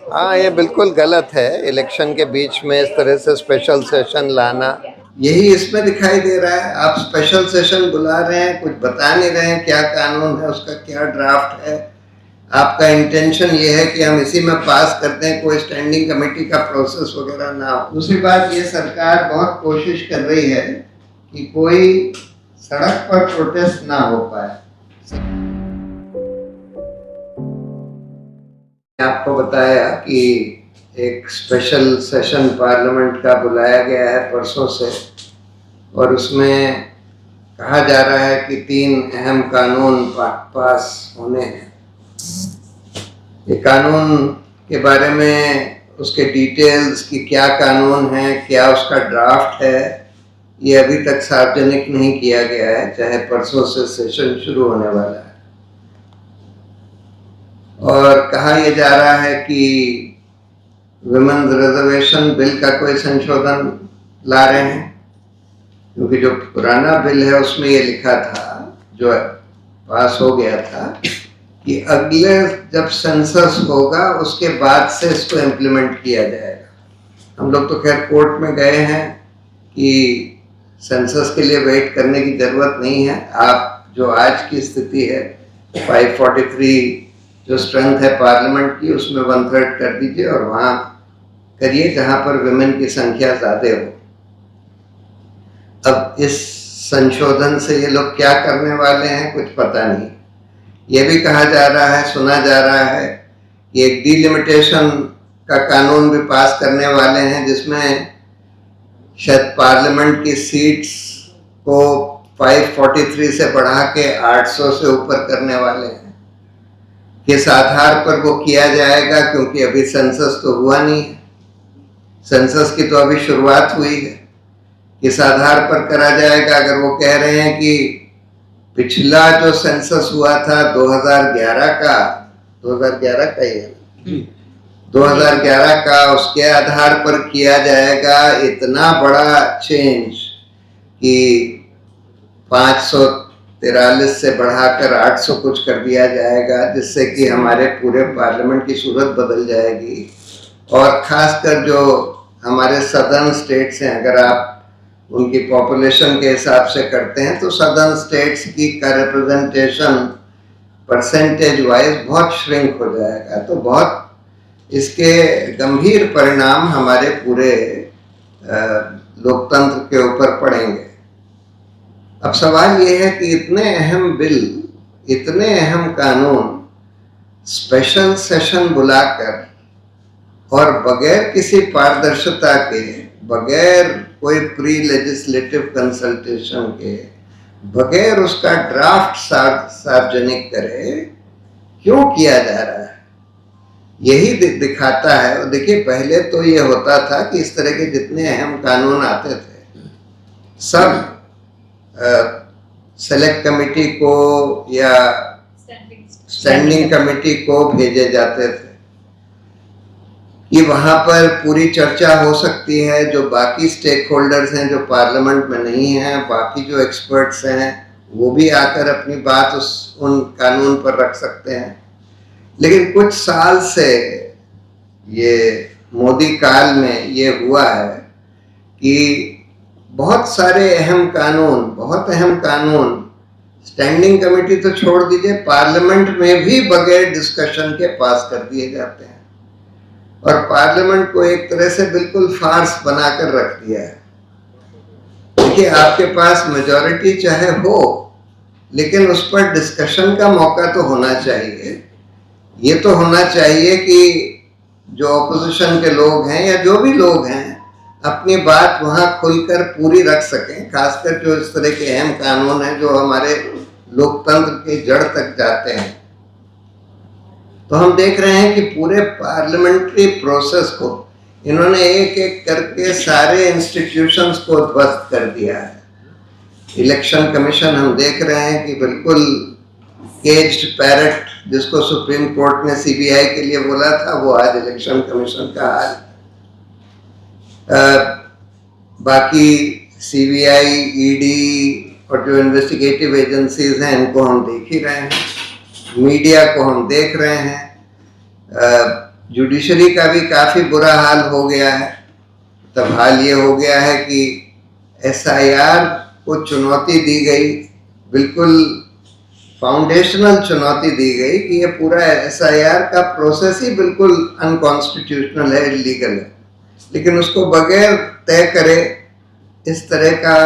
हाँ, ये बिल्कुल गलत है। इलेक्शन के बीच में इस तरह से स्पेशल सेशन लाना, यही इसमें दिखाई दे रहा है। आप स्पेशल सेशन बुला रहे हैं, कुछ बता नहीं रहे हैं क्या कानून है, उसका क्या ड्राफ्ट है। आपका इंटेंशन ये है कि हम इसी में पास करते हैं, कोई स्टैंडिंग कमेटी का प्रोसेस वगैरह ना हो। दूसरी बात, ये सरकार बहुत कोशिश कर रही है कि कोई सड़क पर प्रोटेस्ट ना हो पाए। आपको बताया कि एक स्पेशल सेशन पार्लियामेंट का बुलाया गया है परसों से, और उसमें कहा जा रहा है कि 3 अहम कानून पास होने हैं। ये कानून के बारे में, उसके डिटेल्स कि क्या कानून है, क्या उसका ड्राफ्ट है, ये अभी तक सार्वजनिक नहीं किया गया है, चाहे परसों से सेशन शुरू होने वाला है। और कहा यह जा रहा है कि विमेन्स रिजर्वेशन बिल का कोई संशोधन ला रहे हैं, क्योंकि जो पुराना बिल है उसमें ये लिखा था, जो पास हो गया था, कि अगले जब सेंसस होगा उसके बाद से इसको इम्प्लीमेंट किया जाएगा। हम लोग तो खैर कोर्ट में गए हैं कि सेंसस के लिए वेट करने की ज़रूरत नहीं है। आप जो आज की स्थिति है 543 जो स्ट्रेंथ है पार्लियामेंट की, उसमें 1/3 कर दीजिए और वहाँ करिए जहाँ पर विमेन की संख्या ज़्यादा हो। अब इस संशोधन से ये लोग क्या करने वाले हैं कुछ पता नहीं। ये भी कहा जा रहा है, सुना जा रहा है कि एक डिलिमिटेशन का कानून भी पास करने वाले हैं, जिसमें शायद पार्लियामेंट की सीट्स को 543 से बढ़ा के 800 से ऊपर करने वाले हैं। किस आधार पर वो किया जाएगा, क्योंकि अभी सेंसस तो हुआ नहीं है, सेंसस की तो अभी शुरुआत हुई है। किस आधार पर करा जाएगा? अगर वो कह रहे हैं कि पिछला जो सेंसस हुआ था 2011 का, 2011 का ही है, 2011 का, उसके आधार पर किया जाएगा इतना बड़ा चेंज कि 543 से बढ़ाकर 800 कुछ कर दिया जाएगा, जिससे कि हमारे पूरे पार्लियामेंट की सूरत बदल जाएगी। और खासकर जो हमारे सदर्न स्टेट्स हैं, अगर आप उनकी पॉपुलेशन के हिसाब से करते हैं तो सदर्न स्टेट्स की का रिप्रेजेंटेशन परसेंटेज वाइज बहुत श्रिंक हो जाएगा। तो बहुत इसके गंभीर परिणाम हमारे पूरे लोकतंत्र के ऊपर पड़ेंगे। अब सवाल ये है कि इतने अहम बिल, इतने अहम कानून स्पेशल सेशन बुलाकर और बगैर किसी पारदर्शिता के, बगैर कोई प्री लेजिस्लेटिव कंसल्टेशन के, बगैर उसका ड्राफ्ट सार्वजनिक करे, क्यों किया जा रहा है? यही दिखाता है। और देखिए, पहले तो ये होता था कि इस तरह के जितने अहम कानून आते थे सब सेलेक्ट कमेटी को या स्टैंडिंग कमेटी को भेजे जाते थे कि वहाँ पर पूरी चर्चा हो सकती है। जो बाकी स्टेक होल्डर्स हैं जो पार्लियामेंट में नहीं हैं, बाकी जो एक्सपर्ट्स हैं, वो भी आकर अपनी बात उन कानून पर रख सकते हैं। लेकिन कुछ साल से ये मोदी काल में ये हुआ है कि बहुत सारे अहम कानून, बहुत अहम कानून स्टैंडिंग कमेटी तो छोड़ दीजिए, पार्लियामेंट में भी बगैर डिस्कशन के पास कर दिए जाते हैं और पार्लियामेंट को एक तरह से बिल्कुल फार्स बनाकर रख दिया है। देखिए, आपके पास मेजॉरिटी चाहे हो, लेकिन उस पर डिस्कशन का मौका तो होना चाहिए। ये तो होना चाहिए कि जो ऑपोजिशन के लोग हैं या जो भी लोग हैं अपनी बात वहाँ खुलकर पूरी रख सकें, खासकर जो इस तरह के अहम कानून हैं जो हमारे लोकतंत्र के जड़ तक जाते हैं। तो हम देख रहे हैं कि पूरे पार्लियामेंट्री प्रोसेस को इन्होंने एक एक करके सारे इंस्टीट्यूशंस को ध्वस्त कर दिया है। इलेक्शन कमीशन हम देख रहे हैं कि बिल्कुल केज्ड पैरट, जिसको सुप्रीम कोर्ट ने सीबीआई के लिए बोला था, वो आज इलेक्शन कमीशन का हाल। बाकी सीबीआई, ईडी और जो इन्वेस्टिगेटिव एजेंसीज हैं इनको हम देख ही रहे हैं, मीडिया को हम देख रहे हैं। जुडिशरी का भी काफ़ी बुरा हाल हो गया है। तब हाल ये हो गया है कि SIR को चुनौती दी गई, बिल्कुल फाउंडेशनल चुनौती दी गई कि ये पूरा SIR का प्रोसेस ही बिल्कुल अनकॉन्स्टिट्यूशनल है, इलीगल है। लेकिन उसको बगैर तय करे इस तरह का,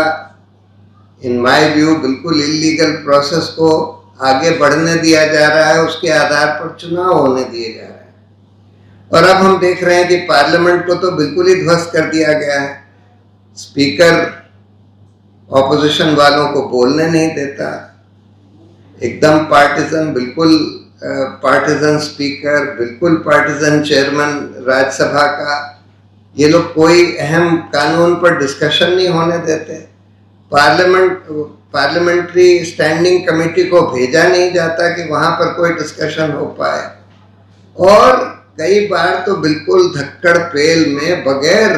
इन माय व्यू, बिल्कुल इलीगल प्रोसेस को आगे बढ़ने दिया जा रहा है, उसके आधार पर चुनाव होने दिए जा रहे हैं। और अब हम देख रहे हैं कि पार्लियामेंट को तो बिल्कुल ही ध्वस्त कर दिया गया है। स्पीकर ऑपोजिशन वालों को बोलने नहीं देता, एकदम पार्टिजन, बिल्कुल पार्टिजन स्पीकर, बिल्कुल पार्टिजन चेयरमैन राज्यसभा का। ये लोग कोई अहम कानून पर डिस्कशन नहीं होने देते। पार्लियामेंट्री स्टैंडिंग कमेटी को भेजा नहीं जाता कि वहां पर कोई डिस्कशन हो पाए। और कई बार तो बिल्कुल धक्कड़ पेल में, बगैर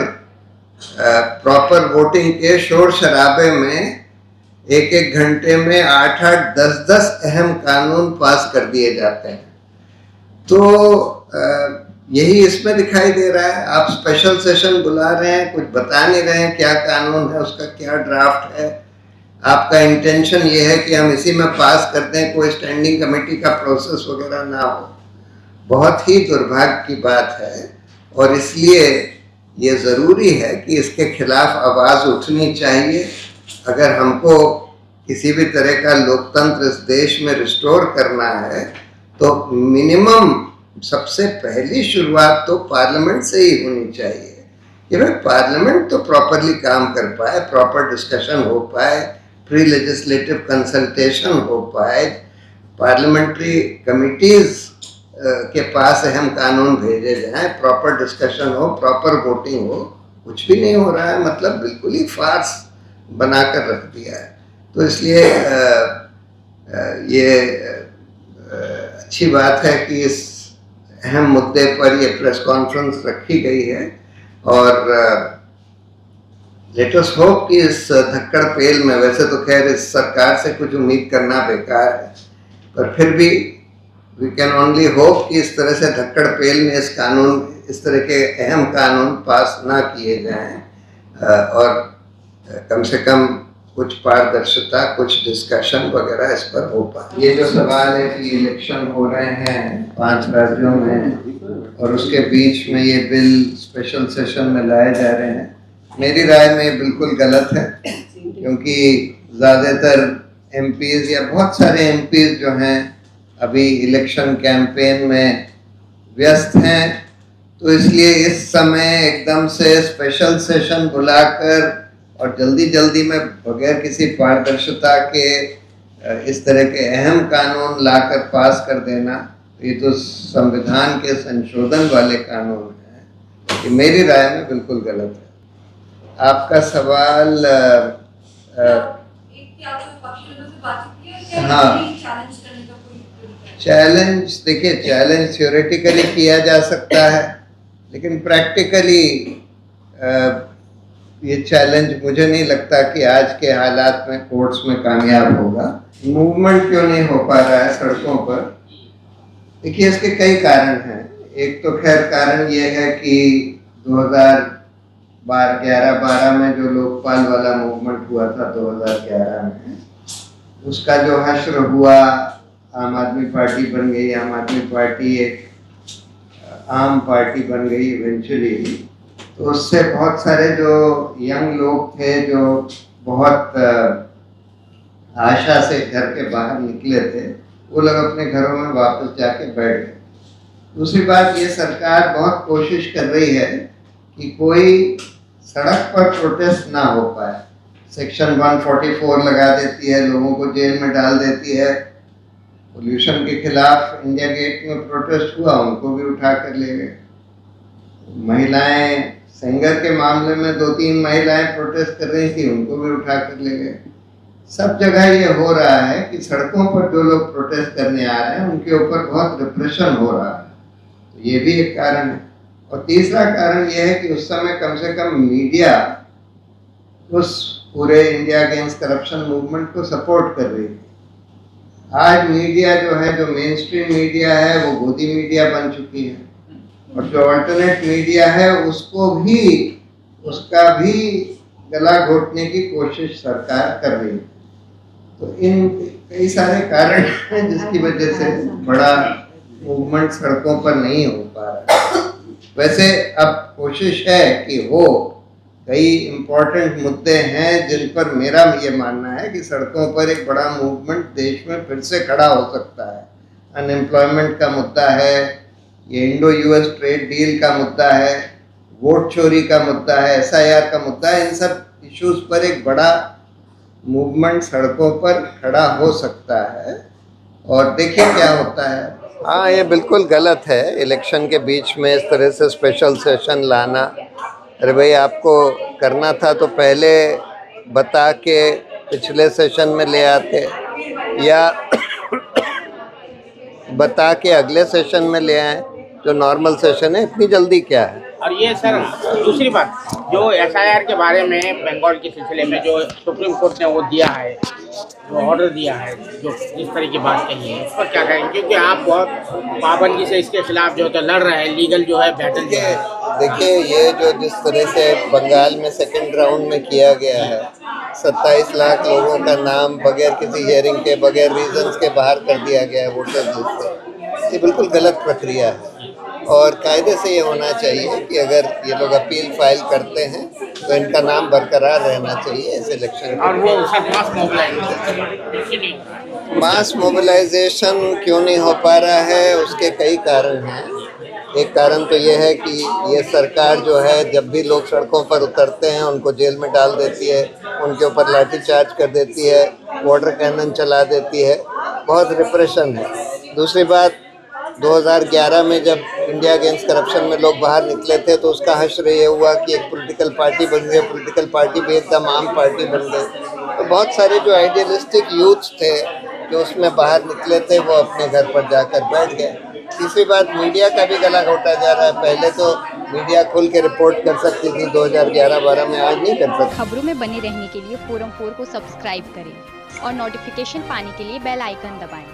प्रॉपर वोटिंग के, शोर शराबे में एक एक घंटे में 8-8, 10-10 अहम कानून पास कर दिए जाते हैं। तो यही इसमें दिखाई दे रहा है। आप स्पेशल सेशन बुला रहे हैं, कुछ बता नहीं रहे हैं क्या कानून है, उसका क्या ड्राफ्ट है। आपका इंटेंशन ये है कि हम इसी में पास कर दें, कोई स्टैंडिंग कमेटी का प्रोसेस वगैरह ना हो। बहुत ही दुर्भाग्य की बात है। और इसलिए ये ज़रूरी है कि इसके खिलाफ आवाज़ उठनी चाहिए। अगर हमको किसी भी तरह का लोकतंत्र इस देश में रिस्टोर करना है तो मिनिमम सबसे पहली शुरुआत तो पार्लियामेंट से ही होनी चाहिए कि भाई पार्लियामेंट तो प्रॉपरली काम कर पाए, प्रॉपर डिस्कशन हो पाए, प्री लेजिस्लेटिव कंसल्टेशन हो पाए, पार्लियामेंट्री कमिटीज़ के पास अहम कानून भेजे जाएं, प्रॉपर डिस्कशन हो, प्रॉपर वोटिंग हो। कुछ भी नहीं हो रहा है, मतलब बिल्कुल ही फार्स बनाकर रख दिया है। तो इसलिए ये अच्छी बात है कि इस अहम मुद्दे पर ये प्रेस कॉन्फ्रेंस रखी गई है। और लेट अस होप कि इस धक्कड़ पेल में, वैसे तो खैर इस सरकार से कुछ उम्मीद करना बेकार है, पर फिर भी वी कैन ओनली होप कि इस तरह से धक्कड़ पेल में इस तरह के अहम कानून पास ना किए जाएं और कम से कम कुछ पारदर्शिता, कुछ डिस्कशन वगैरह इस पर हो पाए। ये जो सवाल है कि इलेक्शन हो रहे हैं 5 राज्यों में और उसके बीच में ये बिल स्पेशल सेशन में लाए जा रहे हैं, मेरी राय में ये बिल्कुल गलत है। क्योंकि ज़्यादातर MPs या बहुत सारे MPs जो हैं अभी इलेक्शन कैंपेन में व्यस्त हैं, तो इसलिए इस समय एकदम से स्पेशल सेशन बुलाकर और जल्दी जल्दी में बगैर किसी पारदर्शिता के इस तरह के अहम कानून लाकर पास कर देना, ये तो संविधान के संशोधन वाले कानून हैं। ये मेरी राय में बिल्कुल गलत है। आपका सवाल हाँ, चैलेंज, देखिए चैलेंज थ्योरेटिकली किया जा सकता है, लेकिन प्रैक्टिकली ये चैलेंज मुझे नहीं लगता कि आज के हालात में कोर्ट्स में कामयाब होगा। मूवमेंट क्यों नहीं हो पा रहा है सड़कों पर? देखिए इसके कई कारण हैं। एक तो खैर कारण ये है कि 2011-12 में जो लोकपाल वाला मूवमेंट हुआ था 2011 में, उसका जो हश्र हुआ, आम आदमी पार्टी बन गई, आम आदमी पार्टी एक आम पार्टी बन गई इवेंचुअली। तो उससे बहुत सारे जो यंग लोग थे जो बहुत आशा से घर के बाहर निकले थे, वो लोग अपने घरों में वापस जाके बैठ गए। दूसरी बात, ये सरकार बहुत कोशिश कर रही है कि कोई सड़क पर प्रोटेस्ट ना हो पाए। सेक्शन 144 लगा देती है, लोगों को जेल में डाल देती है। पोल्यूशन के खिलाफ इंडिया गेट में प्रोटेस्ट हुआ, उनको भी उठा कर ले गए। महिलाएं, सेंगर के मामले में 2-3 महिलाएं प्रोटेस्ट कर रही थी, उनको भी उठा कर ले गए। सब जगह ये हो रहा है कि सड़कों पर जो लोग प्रोटेस्ट करने आ रहे हैं उनके ऊपर बहुत रिप्रेशन हो रहा है। तो ये भी एक कारण है। और तीसरा कारण ये है कि उस समय कम से कम मीडिया उस पूरे इंडिया अगेंस्ट करप्शन मूवमेंट को सपोर्ट कर रही थी। आज मीडिया जो है, जो मेन स्ट्रीम मीडिया है, वो गोदी मीडिया बन चुकी है। और जो अल्टरनेट मीडिया है उसका भी गला घोटने की कोशिश सरकार कर रही है। तो इन कई सारे कारण हैं जिसकी वजह से बड़ा मूवमेंट सड़कों पर नहीं हो पा रहा। वैसे अब कोशिश है कि हो, कई इम्पोर्टेंट मुद्दे हैं जिन पर मेरा ये मानना है कि सड़कों पर एक बड़ा मूवमेंट देश में फिर से खड़ा हो सकता है। अनएम्प्लॉयमेंट का मुद्दा है, ये इंडो यूएस ट्रेड डील का मुद्दा है, वोट चोरी का मुद्दा है, एसआईआर का मुद्दा है। इन सब इश्यूज पर एक बड़ा मूवमेंट सड़कों पर खड़ा हो सकता है और देखिए क्या होता है। हाँ, ये बिल्कुल गलत है इलेक्शन के बीच में इस तरह से स्पेशल सेशन लाना। अरे भाई, आपको करना था तो पहले बता के पिछले सेशन में ले आते, या बता के अगले सेशन में ले आए जो नॉर्मल सेशन है। इतनी जल्दी क्या है? और ये सर दूसरी बात, जो एसआईआर के बारे में बंगाल के सिलसिले में जो सुप्रीम कोर्ट ने वो दिया है, जो ऑर्डर दिया है, जो जिस तरह की बात कही है, उस पर क्या कहेंगे? क्योंकि आप बहुत पाबंदी से इसके खिलाफ जो है लड़ रहे हैं, लीगल जो है बैटल जो है। देखिए, ये जो जिस तरह से बंगाल में सेकंड राउंड में किया गया है, 27 लाख लोगों का नाम बगैर किसी हियरिंग के, बगैर रीजंस के बाहर कर दिया गया है वोटर लिस्ट से। ये बिल्कुल गलत प्रक्रिया है और कायदे से ये होना चाहिए कि अगर ये लोग अपील फाइल करते हैं तो इनका नाम बरकरार रहना चाहिए इस इलेक्शन। और वो मास मोबिलाइजेशन क्यों नहीं हो पा रहा है, उसके कई कारण हैं। एक कारण तो ये है कि ये सरकार जो है जब भी लोग सड़कों पर उतरते हैं उनको जेल में डाल देती है, उनके ऊपर लाठीचार्ज कर देती है, वाटर कैनन चला देती है, बहुत रिप्रेशन है। दूसरी बात, 2011 में जब इंडिया अगेंस्ट करप्शन में लोग बाहर निकले थे तो उसका हश्र ये हुआ कि एक पॉलिटिकल पार्टी बन गई, पॉलिटिकल पार्टी भी एकदम आम पार्टी बन गई। तो बहुत सारे जो आइडियलिस्टिक यूथ थे जो उसमें बाहर निकले थे वो अपने घर पर जाकर बैठ गए। तीसरी बात, मीडिया का भी गला घोटा जा रहा है। पहले तो मीडिया खुल के रिपोर्ट कर सकती थी 2011-12 में, आज नहीं कर सकती। खबरों में बने रहने के लिए फोरम 4 को सब्सक्राइब करें और नोटिफिकेशन पाने के लिए बेल आइकन दबाएं।